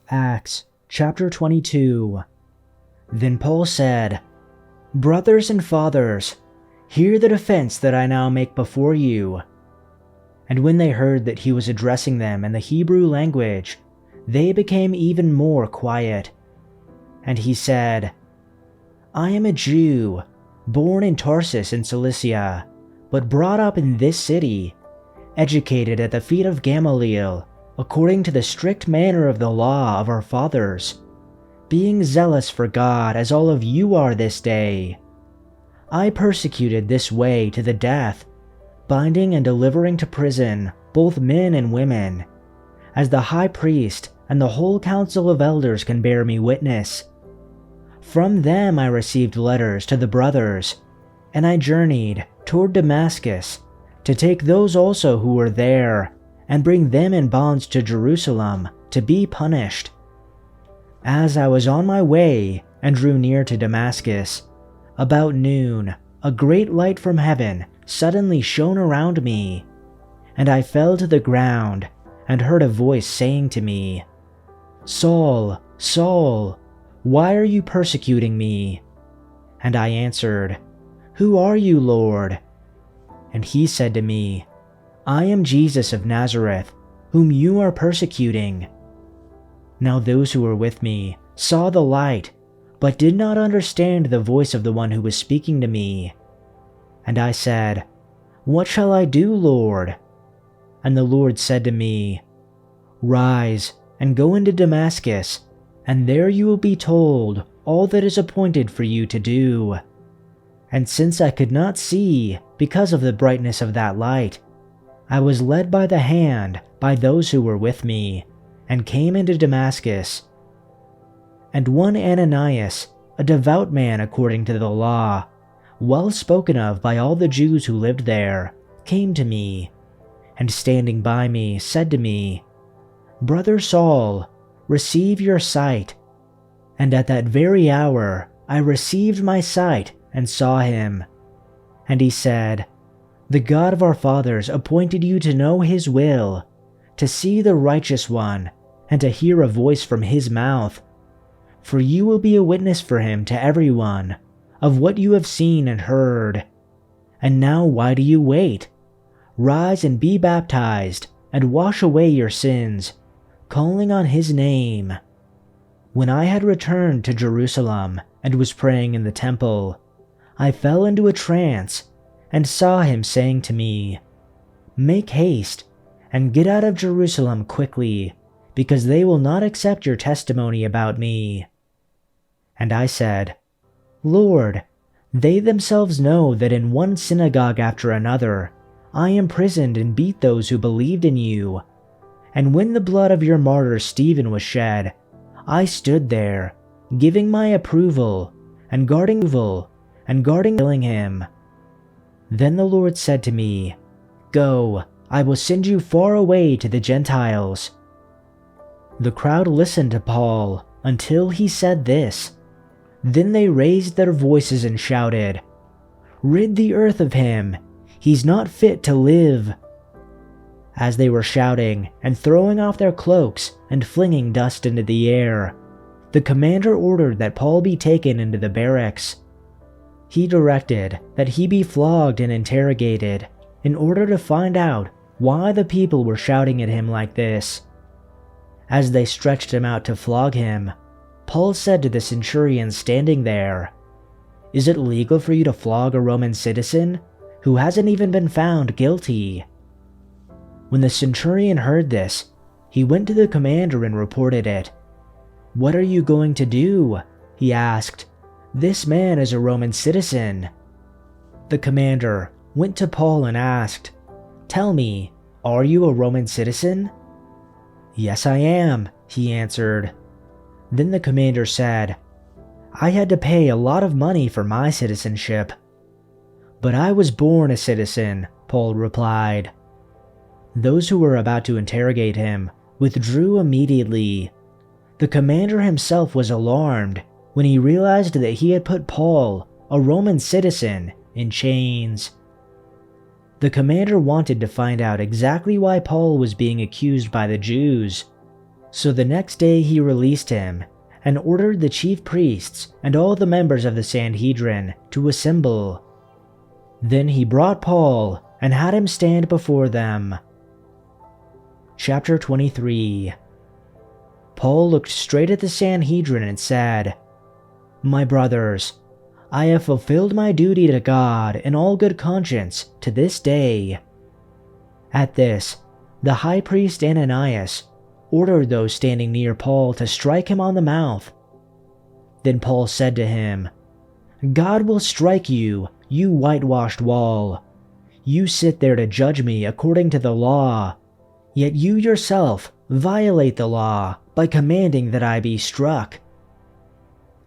Acts chapter 22. Then Paul said, "Brothers and fathers, hear the defense that I now make before you." And when they heard that he was addressing them in the Hebrew language, they became even more quiet. And he said, "I am a Jew, born in Tarsus in Cilicia, but brought up in this city, educated at the feet of Gamaliel, according to the strict manner of the law of our fathers, being zealous for God as all of you are this day. I persecuted this way to the death, binding and delivering to prison both men and women, as the high priest and the whole council of elders can bear me witness. From them I received letters to the brothers, and I journeyed toward Damascus to take those also who were there and bring them in bonds to Jerusalem to be punished. As I was on my way and drew near to Damascus, about noon, a great light from heaven suddenly shone around me, and I fell to the ground and heard a voice saying to me, 'Saul, Saul, why are you persecuting me?' And I answered, 'Who are you, Lord?' And he said to me, 'I am Jesus of Nazareth, whom you are persecuting.' Now those who were with me saw the light, but did not understand the voice of the one who was speaking to me. And I said, 'What shall I do, Lord?' And the Lord said to me, 'Rise and go into Damascus, and there you will be told all that is appointed for you to do.' And since I could not see because of the brightness of that light, I was led by the hand by those who were with me, and came into Damascus. And one Ananias, a devout man according to the law, well spoken of by all the Jews who lived there, came to me, and standing by me said to me, 'Brother Saul, receive your sight.' And at that very hour I received my sight and saw him. And he said, 'The God of our fathers appointed you to know his will, to see the righteous one, and to hear a voice from his mouth. For you will be a witness for him to everyone of what you have seen and heard. And now why do you wait? Rise and be baptized, and wash away your sins, calling on his name.' When I had returned to Jerusalem and was praying in the temple, I fell into a trance and saw him saying to me, 'Make haste and get out of Jerusalem quickly, because they will not accept your testimony about me.' And I said, 'Lord, they themselves know that in one synagogue after another I imprisoned and beat those who believed in you. And when the blood of your martyr Stephen was shed, I stood there, giving my approval and guarding killing him.' Then the Lord said to me, 'Go, I will send you far away to the Gentiles.' The crowd listened to Paul until he said this. Then they raised their voices and shouted, 'Rid the earth of him! He's not fit to live!' As they were shouting and throwing off their cloaks and flinging dust into the air, the commander ordered that Paul be taken into the barracks. He directed that he be flogged and interrogated in order to find out why the people were shouting at him like this. As they stretched him out to flog him, Paul said to the centurion standing there, 'Is it legal for you to flog a Roman citizen who hasn't even been found guilty?' When the centurion heard this, he went to the commander and reported it. 'What are you going to do?' he asked. 'This man is a Roman citizen.' The commander went to Paul and asked, 'Tell me, are you a Roman citizen?' 'Yes, I am,' he answered. Then the commander said, 'I had to pay a lot of money for my citizenship.' 'But I was born a citizen,' Paul replied. Those who were about to interrogate him withdrew immediately. The commander himself was alarmed when he realized that he had put Paul, a Roman citizen, in chains. The commander wanted to find out exactly why Paul was being accused by the Jews, So the next day he released him, and ordered the chief priests and all the members of the Sanhedrin to assemble. Then he brought Paul and had him stand before them. Chapter 23. Paul looked straight at the Sanhedrin and said, "My brothers, I have fulfilled my duty to God in all good conscience to this day." At this, the high priest Ananias ordered those standing near Paul to strike him on the mouth. Then Paul said to him, "God will strike you, you whitewashed wall. You sit there to judge me according to the law, yet you yourself violate the law by commanding that I be struck."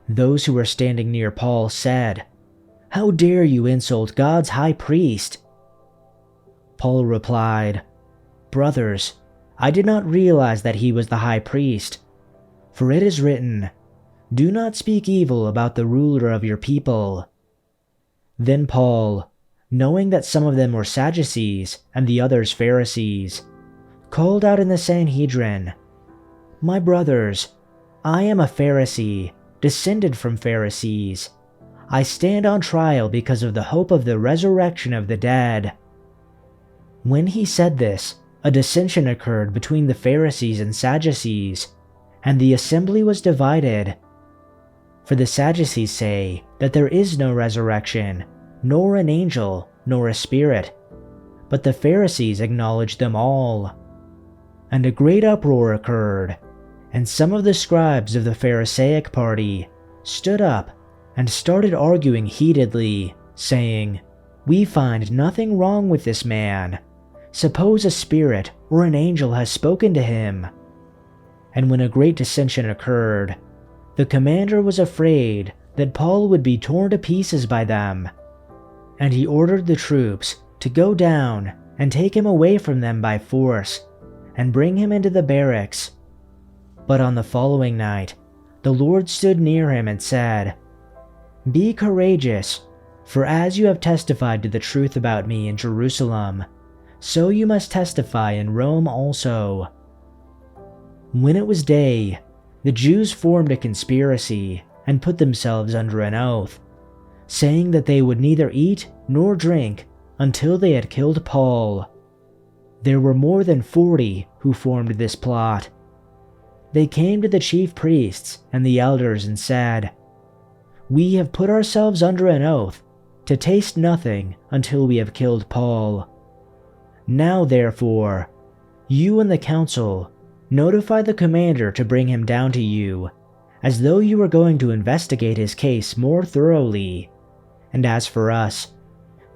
Those who were standing near Paul said, "How dare you insult God's high priest?" Paul replied, "Brothers, I did not realize that he was the high priest. For it is written, 'Do not speak evil about the ruler of your people.'" Then Paul, knowing that some of them were Sadducees and the others Pharisees, called out in the Sanhedrin, "My brothers, I am a Pharisee, descended from Pharisees. I stand on trial because of the hope of the resurrection of the dead." When he said this, a dissension occurred between the Pharisees and Sadducees, and the assembly was divided. For the Sadducees say that there is no resurrection, nor an angel, nor a spirit, but the Pharisees acknowledge them all. And a great uproar occurred, and some of the scribes of the Pharisaic party stood up and started arguing heatedly, saying, "We find nothing wrong with this man. Suppose a spirit or an angel has spoken to him." And when a great dissension occurred, the commander was afraid that Paul would be torn to pieces by them, and he ordered the troops to go down and take him away from them by force and bring him into the barracks. But on the following night, the Lord stood near him and said, "Be courageous, for as you have testified to the truth about me in Jerusalem, so you must testify in Rome also." When it was day, the Jews formed a conspiracy and put themselves under an oath, saying that they would neither eat nor drink until they had killed Paul. There were more than 40 who formed this plot. They came to the chief priests and the elders and said, "We have put ourselves under an oath to taste nothing until we have killed Paul. Now therefore, you and the council notify the commander to bring him down to you, as though you were going to investigate his case more thoroughly. And as for us,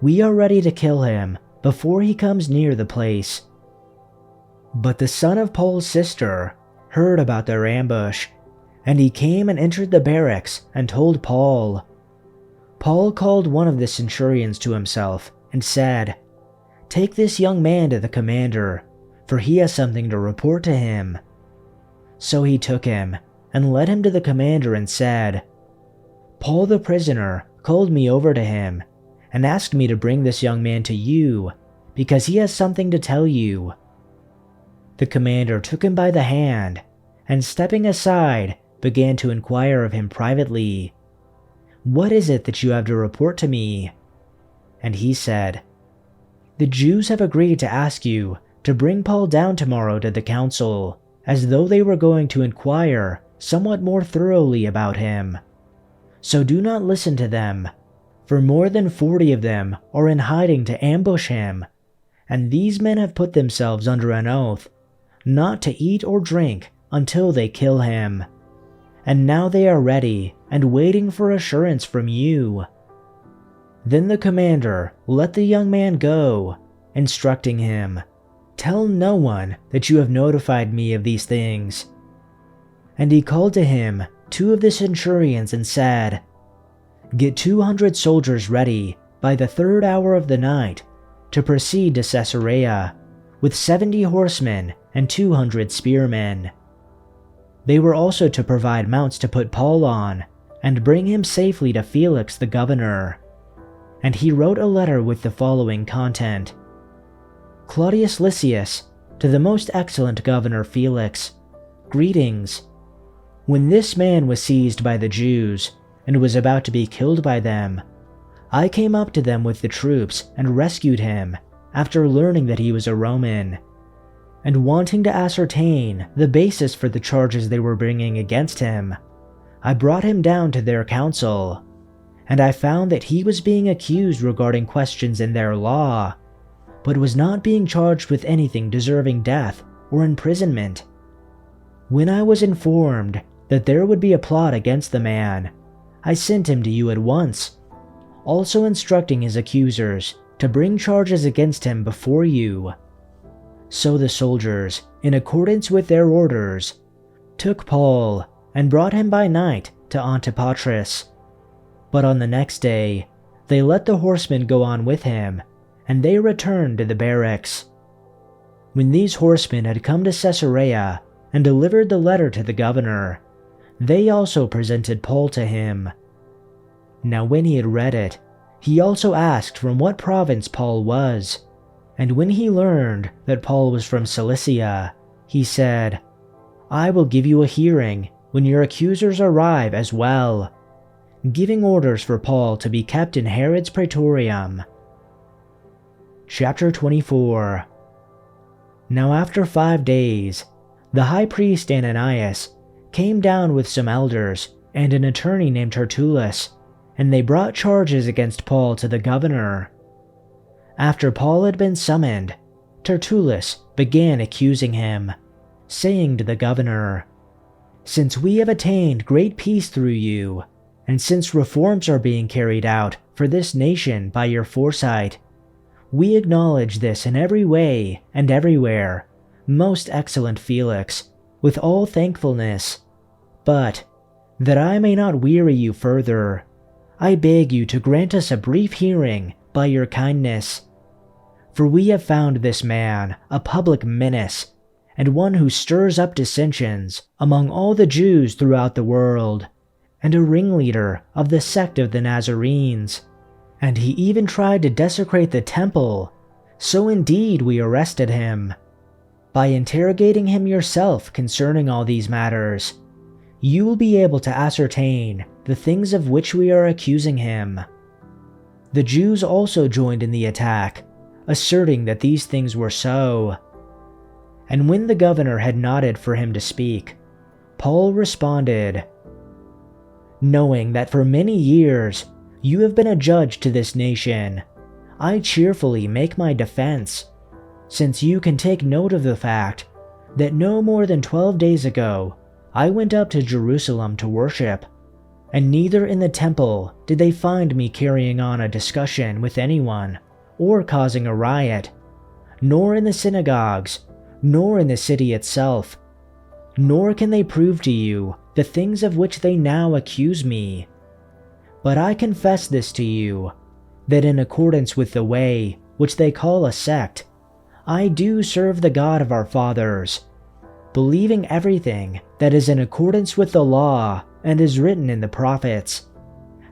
we are ready to kill him before he comes near the place." But the son of Paul's sister heard about their ambush, and he came and entered the barracks and told Paul. Paul called one of the centurions to himself and said, "Take this young man to the commander, for he has something to report to him." So he took him and led him to the commander and said, "Paul the prisoner called me over to him and asked me to bring this young man to you, because he has something to tell you." The commander took him by the hand, and stepping aside, began to inquire of him privately, "What is it that you have to report to me?" And he said, "The Jews have agreed to ask you to bring Paul down tomorrow to the council, as though they were going to inquire somewhat more thoroughly about him. So do not listen to them, for more than 40 of them are in hiding to ambush him, and these men have put themselves under an oath not to eat or drink until they kill him. And now they are ready and waiting for assurance from you." Then the commander let the young man go, instructing him, "Tell no one that you have notified me of these things." And he called to him 2 of the centurions and said, "Get 200 soldiers ready by the 3rd hour of the night to proceed to Caesarea, with 70 horsemen and 200 spearmen." They were also to provide mounts to put Paul on and bring him safely to Felix the governor. And he wrote a letter with the following content: "Claudius Lysias, to the most excellent governor Felix, greetings. When this man was seized by the Jews and was about to be killed by them, I came up to them with the troops and rescued him after learning that he was a Roman, and wanting to ascertain the basis for the charges they were bringing against him, I brought him down to their council, and I found that he was being accused regarding questions in their law, but was not being charged with anything deserving death or imprisonment. When I was informed that there would be a plot against the man, I sent him to you at once, also instructing his accusers to bring charges against him before you. So the soldiers, in accordance with their orders, took Paul and brought him by night to Antipatris. But on the next day, they let the horsemen go on with him, and they returned to the barracks. When these horsemen had come to Caesarea and delivered the letter to the governor, they also presented Paul to him. Now when he had read it, he also asked from what province Paul was, and when he learned that Paul was from Cilicia, he said, "I will give you a hearing when your accusers arrive as well," giving orders for Paul to be kept in Herod's praetorium. Chapter 24. Now after 5 days, the high priest Ananias came down with some elders and an attorney named Tertullus, and they brought charges against Paul to the governor. After Paul had been summoned, Tertullus began accusing him, saying to the governor, "Since we have attained great peace through you, and since reforms are being carried out for this nation by your foresight, we acknowledge this in every way and everywhere, most excellent Felix, with all thankfulness. But, that I may not weary you further, I beg you to grant us a brief hearing by your kindness. For we have found this man a public menace, and one who stirs up dissensions among all the Jews throughout the world, and a ringleader of the sect of the Nazarenes. And he even tried to desecrate the temple, so indeed we arrested him. By interrogating him yourself concerning all these matters, you will be able to ascertain the things of which we are accusing him." The Jews also joined in the attack, asserting that these things were so. And when the governor had nodded for him to speak, Paul responded, "Knowing that for many years you have been a judge to this nation, I cheerfully make my defense, since you can take note of the fact that no more than 12 days ago I went up to Jerusalem to worship, and neither in the temple did they find me carrying on a discussion with anyone or causing a riot, nor in the synagogues, nor in the city itself, nor can they prove to you the things of which they now accuse me. But I confess this to you, that in accordance with the way which they call a sect, I do serve the God of our fathers, believing everything that is in accordance with the law and is written in the prophets,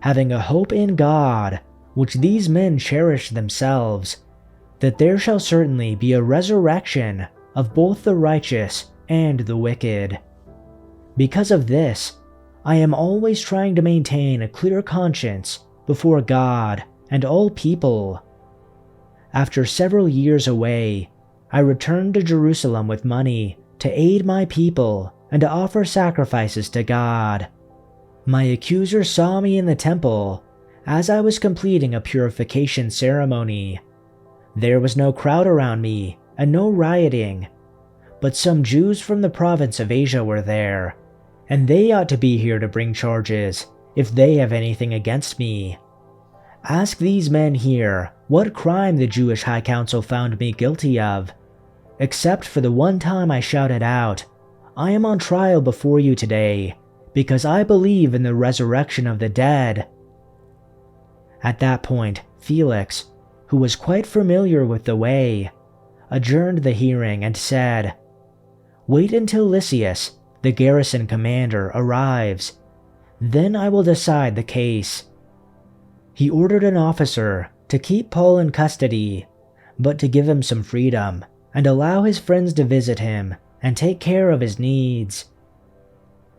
having a hope in God, which these men cherish themselves, that there shall certainly be a resurrection of both the righteous and the wicked. Because of this, I am always trying to maintain a clear conscience before God and all people. After several years away, I returned to Jerusalem with money to aid my people and to offer sacrifices to God. My accusers saw me in the temple as I was completing a purification ceremony. There was no crowd around me and no rioting, but some Jews from the province of Asia were there, and they ought to be here to bring charges if they have anything against me. Ask these men here what crime the Jewish High Council found me guilty of, except for the one time I shouted out, 'I am on trial before you today, because I believe in the resurrection of the dead.'" At that point, Felix, who was quite familiar with the way, adjourned the hearing and said, "Wait until Lysias, the garrison commander, arrives. Then I will decide the case." He ordered an officer to keep Paul in custody, but to give him some freedom and allow his friends to visit him and take care of his needs.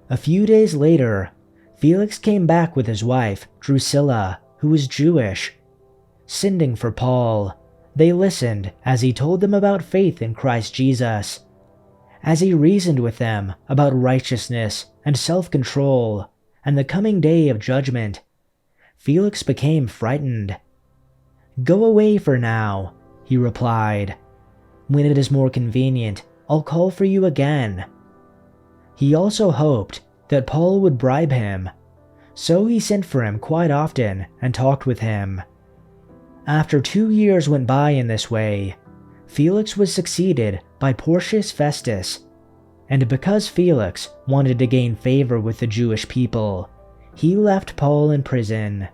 A few days later, Felix came back with his wife, Drusilla, who was Jewish. Sending for Paul, they listened as he told them about faith in Christ Jesus. As he reasoned with them about righteousness and self-control and the coming day of judgment, Felix became frightened. "Go away for now," he replied. "When it is more convenient, I'll call for you again." He also hoped that Paul would bribe him, so he sent for him quite often and talked with him. After 2 years went by in this way, Felix was succeeded by Porcius Festus, and because Felix wanted to gain favor with the Jewish people, he left Paul in prison.